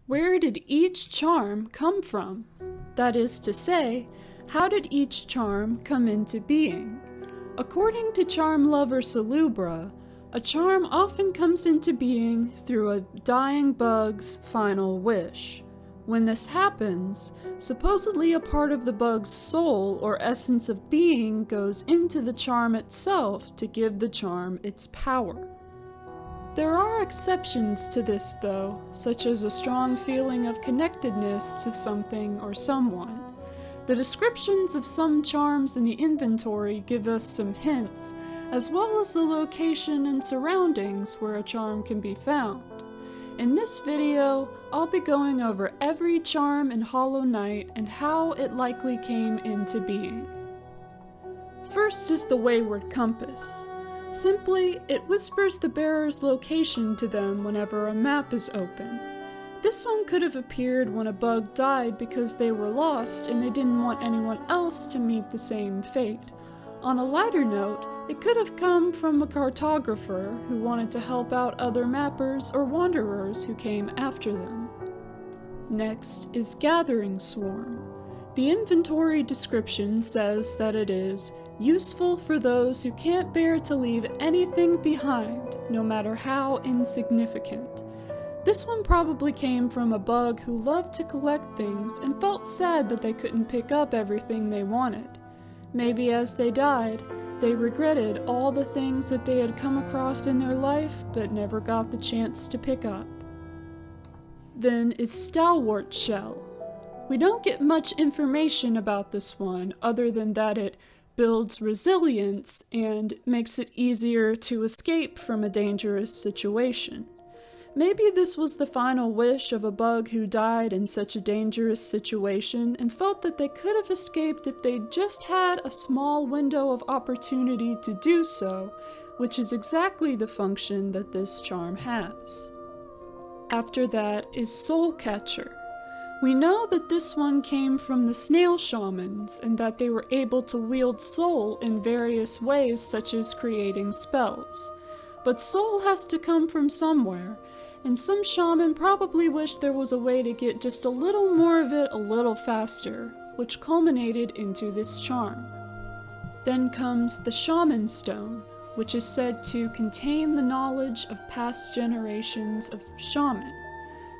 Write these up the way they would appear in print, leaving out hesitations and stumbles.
Where did each charm come from? That is to say, how did each charm come into being? According to charm lover Salubra, a charm often comes into being through a dying bug's final wish. When this happens, supposedly a part of the bug's soul or essence of being goes into the charm itself to give the charm its power. There are exceptions to this though, such as a strong feeling of connectedness to something or someone. The descriptions of some charms in the inventory give us some hints, as well as the location and surroundings where a charm can be found. In this video, I'll be going over every charm in Hollow Knight and how it likely came into being. First is the Wayward Compass. Simply, it whispers the bearer's location to them whenever a map is open. This one could have appeared when a bug died because they were lost and they didn't want anyone else to meet the same fate. On a lighter note, it could have come from a cartographer who wanted to help out other mappers or wanderers who came after them. Next is Gathering Swarm. The inventory description says that it is useful for those who can't bear to leave anything behind, no matter how insignificant. This one probably came from a bug who loved to collect things and felt sad that they couldn't pick up everything they wanted. Maybe as they died, they regretted all the things that they had come across in their life but never got the chance to pick up. Then is Stalwart Shell. We don't get much information about this one other than that it builds resilience and makes it easier to escape from a dangerous situation. Maybe this was the final wish of a bug who died in such a dangerous situation and felt that they could have escaped if they just had a small window of opportunity to do so, which is exactly the function that this charm has. After that is Soul Catcher. We know that this one came from the snail shamans and that they were able to wield soul in various ways such as creating spells. But soul has to come from somewhere, and some shaman probably wished there was a way to get just a little more of it a little faster, which culminated into this charm. Then comes the Shaman Stone, which is said to contain the knowledge of past generations of shaman.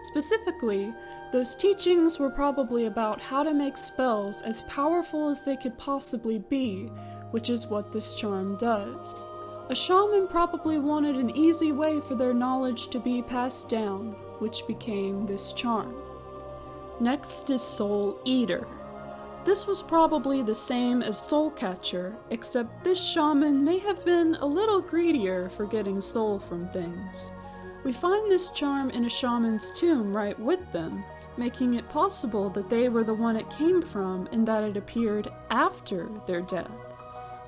Specifically, those teachings were probably about how to make spells as powerful as they could possibly be, which is what this charm does. A shaman probably wanted an easy way for their knowledge to be passed down, which became this charm. Next is Soul Eater. This was probably the same as Soul Catcher, except this shaman may have been a little greedier for getting soul from things. We find this charm in a shaman's tomb right with them, making it possible that they were the one it came from and that it appeared after their death.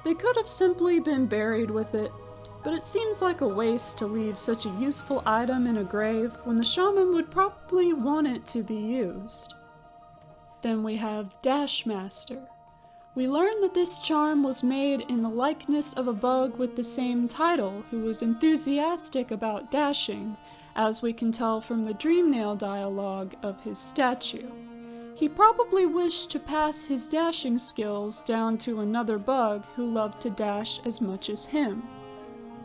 They could have simply been buried with it, but it seems like a waste to leave such a useful item in a grave when the shaman would probably want it to be used. Then we have Dash Master. We learn that this charm was made in the likeness of a bug with the same title who was enthusiastic about dashing, as we can tell from the Dreamnail dialogue of his statue. He probably wished to pass his dashing skills down to another bug who loved to dash as much as him.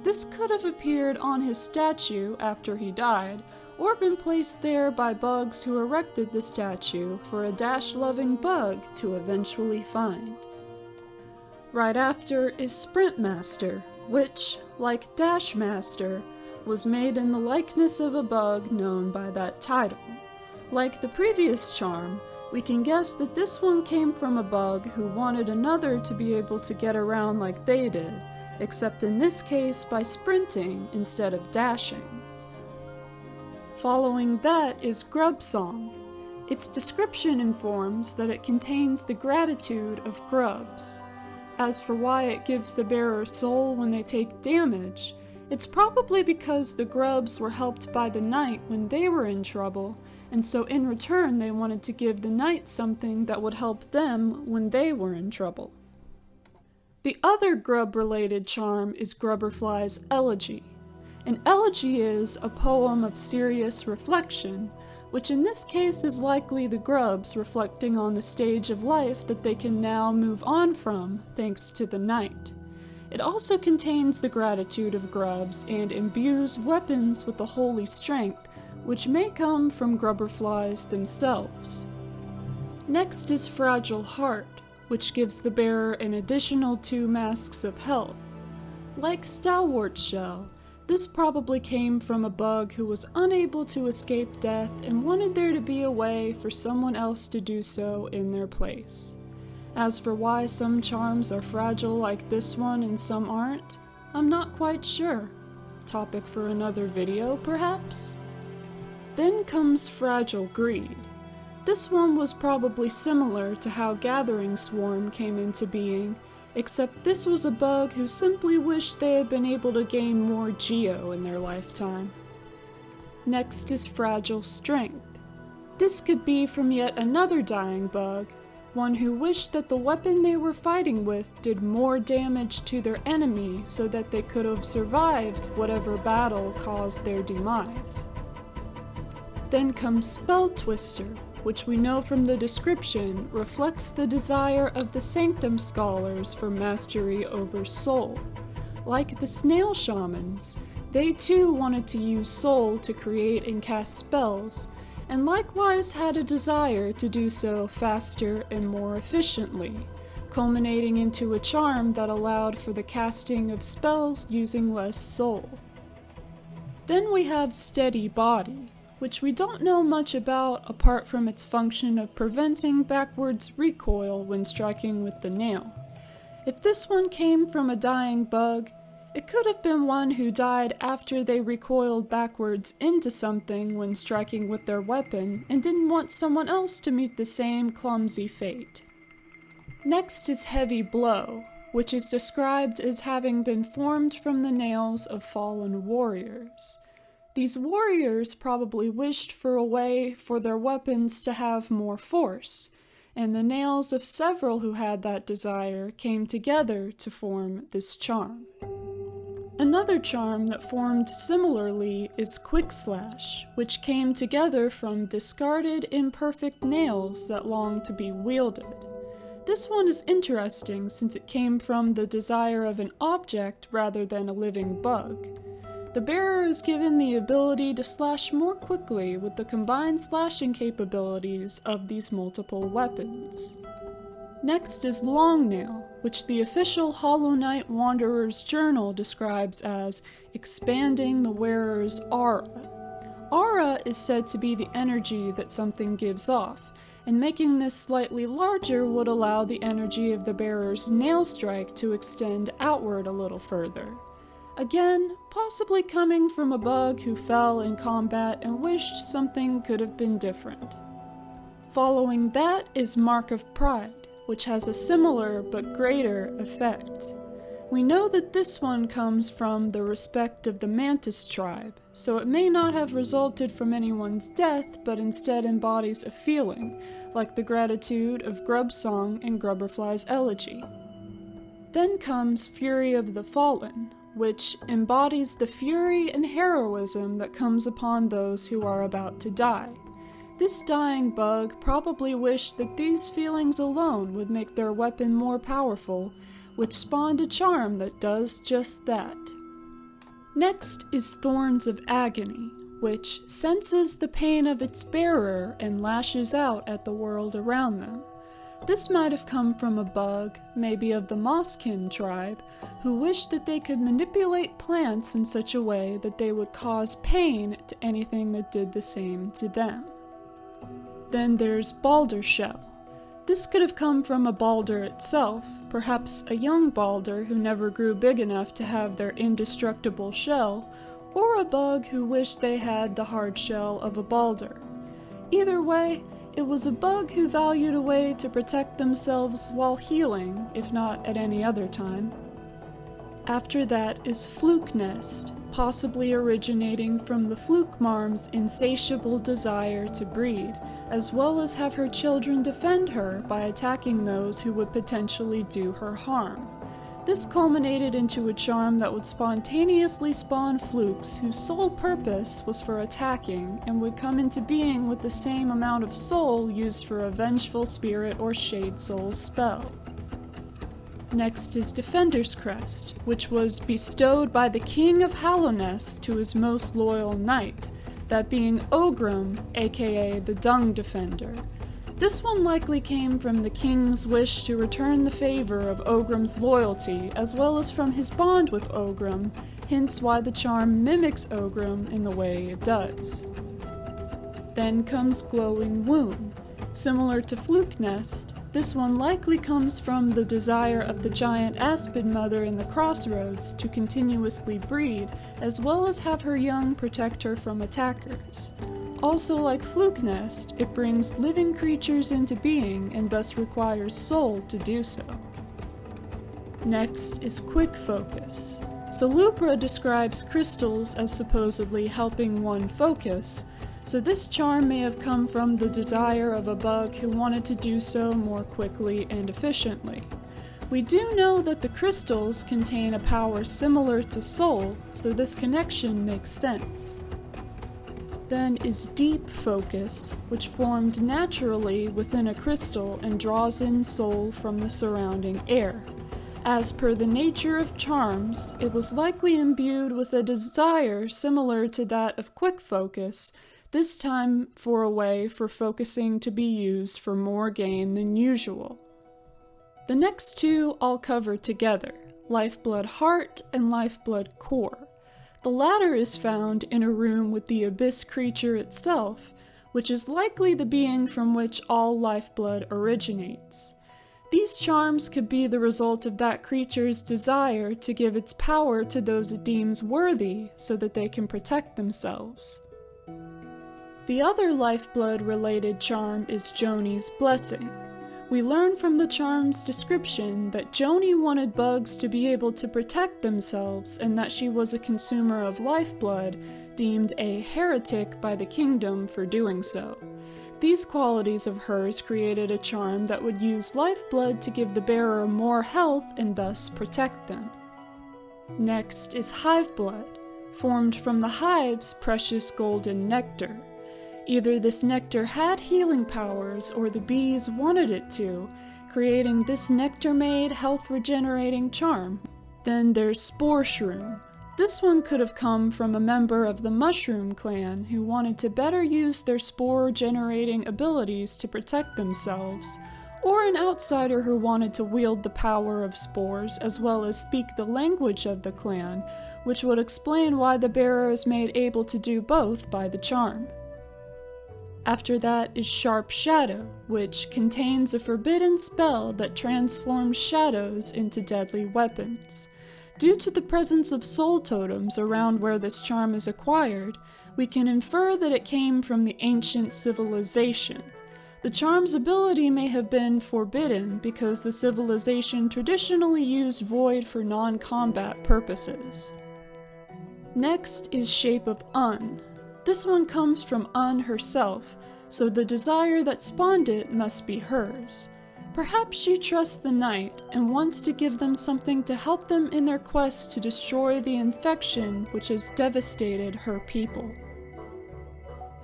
This could have appeared on his statue after he died, or been placed there by bugs who erected the statue for a dash-loving bug to eventually find. Right after is Sprint Master, which, like Dash Master, was made in the likeness of a bug known by that title. Like the previous charm, we can guess that this one came from a bug who wanted another to be able to get around like they did, except in this case by sprinting instead of dashing. Following that is Grub Song. Its description informs that it contains the gratitude of grubs. As for why it gives the bearer soul when they take damage, it's probably because the grubs were helped by the knight when they were in trouble, and so in return they wanted to give the knight something that would help them when they were in trouble. The other grub-related charm is Grubberfly's Elegy. An elegy is a poem of serious reflection, which in this case is likely the grubs reflecting on the stage of life that they can now move on from thanks to the night. It also contains the gratitude of grubs and imbues weapons with the holy strength, which may come from grubberflies themselves. Next is Fragile Heart, which gives the bearer an additional 2 masks of health. Like Stalwart Shell, this probably came from a bug who was unable to escape death and wanted there to be a way for someone else to do so in their place. As for why some charms are fragile like this one and some aren't, I'm not quite sure. Topic for another video, perhaps? Then comes Fragile Greed. This one was probably similar to how Gathering Swarm came into being, except this was a bug who simply wished they had been able to gain more geo in their lifetime. Next is Fragile Strength. This could be from yet another dying bug, one who wished that the weapon they were fighting with did more damage to their enemy so that they could have survived whatever battle caused their demise. Then comes Spell Twister, which we know from the description reflects the desire of the Sanctum Scholars for mastery over soul. Like the Snail Shamans, they too wanted to use soul to create and cast spells, and likewise had a desire to do so faster and more efficiently, culminating into a charm that allowed for the casting of spells using less soul. Then we have Steady Body, which we don't know much about apart from its function of preventing backwards recoil when striking with the nail. If this one came from a dying bug, it could have been one who died after they recoiled backwards into something when striking with their weapon and didn't want someone else to meet the same clumsy fate. Next is Heavy Blow, which is described as having been formed from the nails of fallen warriors. These warriors probably wished for a way for their weapons to have more force, and the nails of several who had that desire came together to form this charm. Another charm that formed similarly is Quick Slash, which came together from discarded imperfect nails that longed to be wielded. This one is interesting since it came from the desire of an object rather than a living bug. The bearer is given the ability to slash more quickly with the combined slashing capabilities of these multiple weapons. Next is Long Nail, which the official Hollow Knight Wanderer's Journal describes as expanding the wearer's aura. Aura is said to be the energy that something gives off, and making this slightly larger would allow the energy of the bearer's nail strike to extend outward a little further. Again, possibly coming from a bug who fell in combat and wished something could have been different. Following that is Mark of Pride, which has a similar but greater effect. We know that this one comes from the respect of the Mantis tribe, so it may not have resulted from anyone's death, but instead embodies a feeling, like the gratitude of Grub's Song and Grubberfly's Elegy. Then comes Fury of the Fallen, which embodies the fury and heroism that comes upon those who are about to die. This dying bug probably wished that these feelings alone would make their weapon more powerful, which spawned a charm that does just that. Next is Thorns of Agony, which senses the pain of its bearer and lashes out at the world around them. This might have come from a bug, maybe of the Mosskin tribe, who wished that they could manipulate plants in such a way that they would cause pain to anything that did the same to them. Then there's Balder Shell. This could have come from a balder itself, perhaps a young balder who never grew big enough to have their indestructible shell, or a bug who wished they had the hard shell of a balder. Either way, it was a bug who valued a way to protect themselves while healing, if not at any other time. After that is Fluke Nest, possibly originating from the Fluke Marm's insatiable desire to breed, as well as have her children defend her by attacking those who would potentially do her harm. This culminated into a charm that would spontaneously spawn flukes whose sole purpose was for attacking and would come into being with the same amount of soul used for a vengeful spirit or shade soul spell. Next is Defender's Crest, which was bestowed by the King of Hallownest to his most loyal knight, that being Ogrim, aka the Dung Defender. This one likely came from the king's wish to return the favor of Ogrim's loyalty, as well as from his bond with Ogrim, hence why the charm mimics Ogrim in the way it does. Then comes Glowing Womb. Similar to Fluke Nest, this one likely comes from the desire of the giant aspen mother in the crossroads to continuously breed, as well as have her young protect her from attackers. Also, like Fluke Nest, it brings living creatures into being and thus requires soul to do so. Next is Quick Focus. Salubra describes crystals as supposedly helping one focus, so this charm may have come from the desire of a bug who wanted to do so more quickly and efficiently. We do know that the crystals contain a power similar to soul, so this connection makes sense. Then is Deep Focus, which formed naturally within a crystal and draws in soul from the surrounding air. As per the nature of charms, it was likely imbued with a desire similar to that of Quick Focus, this time for a way for focusing to be used for more gain than usual. The next two I'll cover together, Lifeblood Heart and Lifeblood Core. The latter is found in a room with the abyss creature itself, which is likely the being from which all lifeblood originates. These charms could be the result of that creature's desire to give its power to those it deems worthy so that they can protect themselves. The other lifeblood-related charm is Joni's Blessing. We learn from the charm's description that Joni wanted bugs to be able to protect themselves and that she was a consumer of lifeblood, deemed a heretic by the kingdom for doing so. These qualities of hers created a charm that would use lifeblood to give the bearer more health and thus protect them. Next is Hiveblood, formed from the hive's precious golden nectar. Either this nectar had healing powers or the bees wanted it to, creating this nectar-made health-regenerating charm. Then there's Spore Shroom. This one could have come from a member of the Mushroom clan who wanted to better use their spore-generating abilities to protect themselves, or an outsider who wanted to wield the power of spores as well as speak the language of the clan, which would explain why the bearer is made able to do both by the charm. After that is Sharp Shadow, which contains a forbidden spell that transforms shadows into deadly weapons. Due to the presence of soul totems around where this charm is acquired, we can infer that it came from the ancient civilization. The charm's ability may have been forbidden because the civilization traditionally used void for non-combat purposes. Next is Shape of Un. This one comes from Un herself, so the desire that spawned it must be hers. Perhaps she trusts the knight and wants to give them something to help them in their quest to destroy the infection which has devastated her people.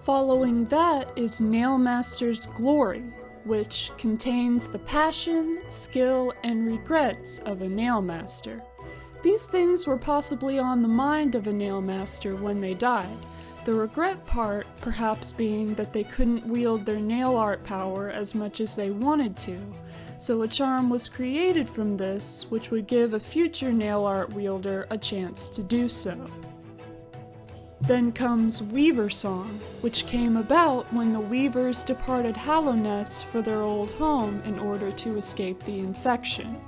Following that is Nailmaster's Glory, which contains the passion, skill, and regrets of a Nailmaster. These things were possibly on the mind of a Nailmaster when they died. The regret part perhaps being that they couldn't wield their nail art power as much as they wanted to, so a charm was created from this which would give a future nail art wielder a chance to do so. Then comes Weaver Song, which came about when the Weavers departed Hallownest for their old home in order to escape the infection.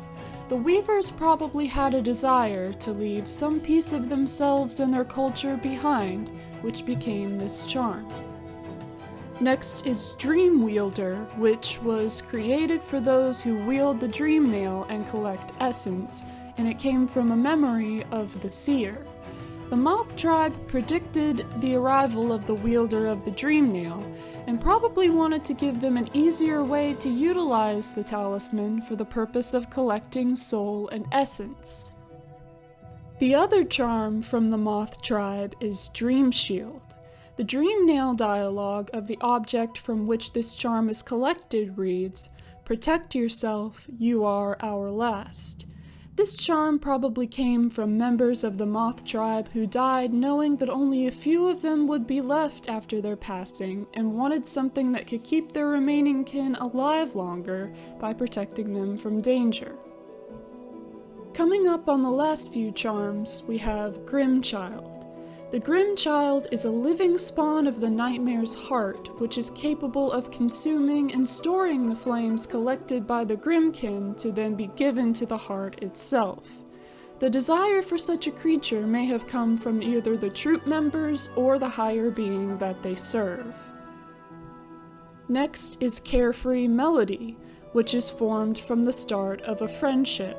The Weavers probably had a desire to leave some piece of themselves and their culture behind, which became this charm. Next is Dream Wielder, which was created for those who wield the Dream Nail and collect essence, and it came from a memory of the Seer. The Moth tribe predicted the arrival of the wielder of the Dream Nail, and probably wanted to give them an easier way to utilize the talisman for the purpose of collecting soul and essence. The other charm from the Moth tribe is Dream Shield. The dream nail dialogue of the object from which this charm is collected reads, "Protect yourself, you are our last." This charm probably came from members of the Moth tribe who died knowing that only a few of them would be left after their passing and wanted something that could keep their remaining kin alive longer by protecting them from danger. Coming up on the last few charms, we have Grim Child. The Grim Child is a living spawn of the Nightmare's heart, which is capable of consuming and storing the flames collected by the Grimkin to then be given to the heart itself. The desire for such a creature may have come from either the troop members or the higher being that they serve. Next is Carefree Melody, which is formed from the start of a friendship.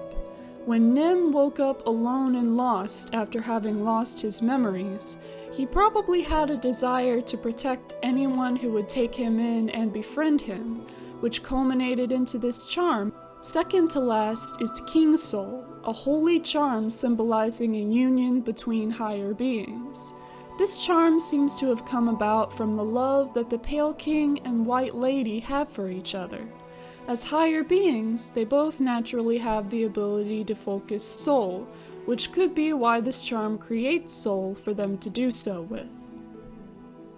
When Nim woke up alone and lost after having lost his memories, he probably had a desire to protect anyone who would take him in and befriend him, which culminated into this charm. Second to last is King Soul, a holy charm symbolizing a union between higher beings. This charm seems to have come about from the love that the Pale King and White Lady have for each other. As higher beings, they both naturally have the ability to focus soul, which could be why this charm creates soul for them to do so with.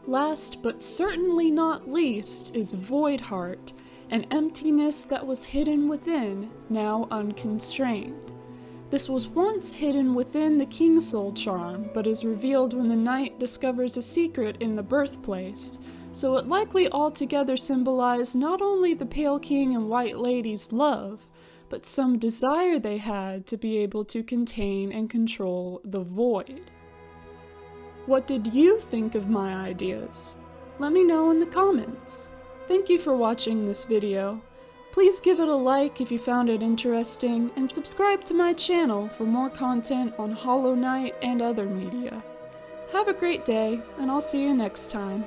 Last but certainly not least is Void Heart, an emptiness that was hidden within, now unconstrained. This was once hidden within the King Soul charm, but is revealed when the knight discovers a secret in the birthplace, so it likely altogether symbolized not only the Pale King and White Lady's love, but some desire they had to be able to contain and control the void. What did you think of my ideas? Let me know in the comments. Thank you for watching this video. Please give it a like if you found it interesting, and subscribe to my channel for more content on Hollow Knight and other media. Have a great day, and I'll see you next time.